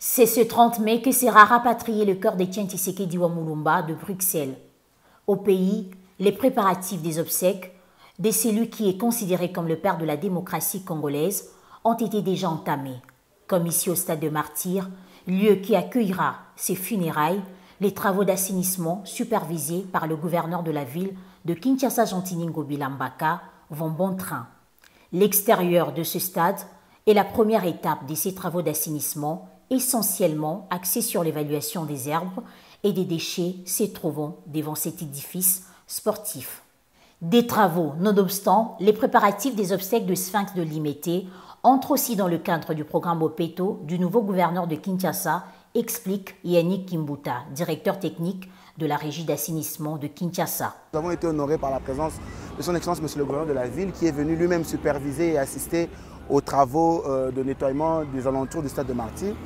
C'est ce 30 mai que sera rapatrié le corps d'Etienne Tshisekedi Wamulumba de Bruxelles. Au pays, les préparatifs des obsèques de celui qui est considéré comme le père de la démocratie congolaise ont été déjà entamés. Comme ici au stade de Martyrs, lieu qui accueillera ses funérailles, les travaux d'assainissement supervisés par le gouverneur de la ville de Kinshasa Gentilini Bilambaka vont bon train. L'extérieur de ce stade est la première étape de ces travaux d'assainissement, essentiellement axés sur l'évaluation des herbes et des déchets se trouvant devant cet édifice sportif. Des travaux, nonobstant, les préparatifs des obsèques de Sphinx de Limete entrent aussi dans le cadre du programme Opeto du nouveau gouverneur de Kinshasa, explique Yannick Kimbuta, directeur technique de la régie d'assainissement de Kinshasa. Nous avons été honorés par la présence de son Excellence Monsieur le gouverneur de la ville qui est venu lui-même superviser et assister aux travaux de nettoiement des alentours du stade de Martyrs.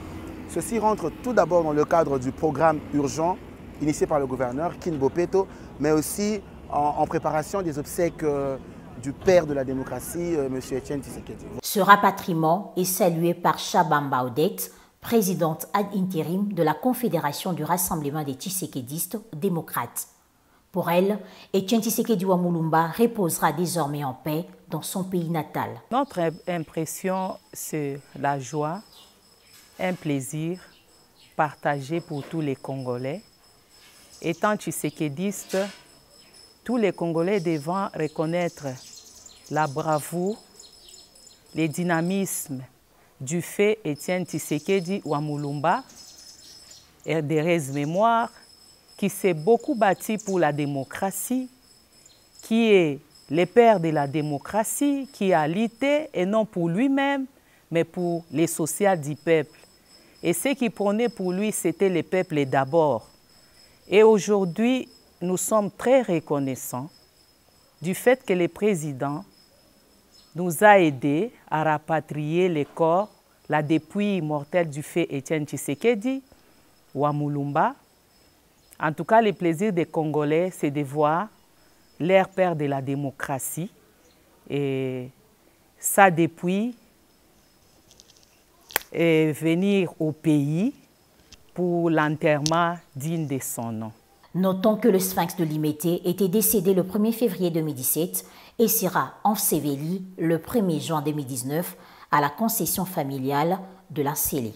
Ceci rentre tout d'abord dans le cadre du programme urgent initié par le gouverneur Kinbopeto, mais aussi en préparation des obsèques du père de la démocratie, M. Etienne Tshisekedi. Ce rapatriement est salué par Chabamba Odette, présidente ad intérim de la Confédération du Rassemblement des Tshisekedistes démocrates. Pour elle, Etienne Tshisekedi Wamulumba reposera désormais en paix dans son pays natal. Notre impression, c'est la joie, un plaisir partagé pour tous les Congolais. Étant tshisekédiste, tous les Congolais devront reconnaître la bravoure, le dynamisme du fait Etienne Tshisekedi Wamulumba, et d'heureuse mémoire, qui s'est beaucoup bâti pour la démocratie, qui est le père de la démocratie, qui a lutté, et non pour lui-même, mais pour les social du peuple. Et ce qui prônait pour lui, c'était le peuple d'abord. Et aujourd'hui, nous sommes très reconnaissants du fait que le président nous a aidés à rapatrier les corps, la dépouille mortelle du fait Etienne Tshisekedi Wamulumba. En tout cas, le plaisir des Congolais, c'est de voir leur père de la démocratie et sa dépouille et venir au pays pour l'enterrement digne de son nom. Notons que le Sphinx de Limete était décédé le 1er février 2017 et sera enseveli le 1er juin 2019 à la concession familiale de la Célé.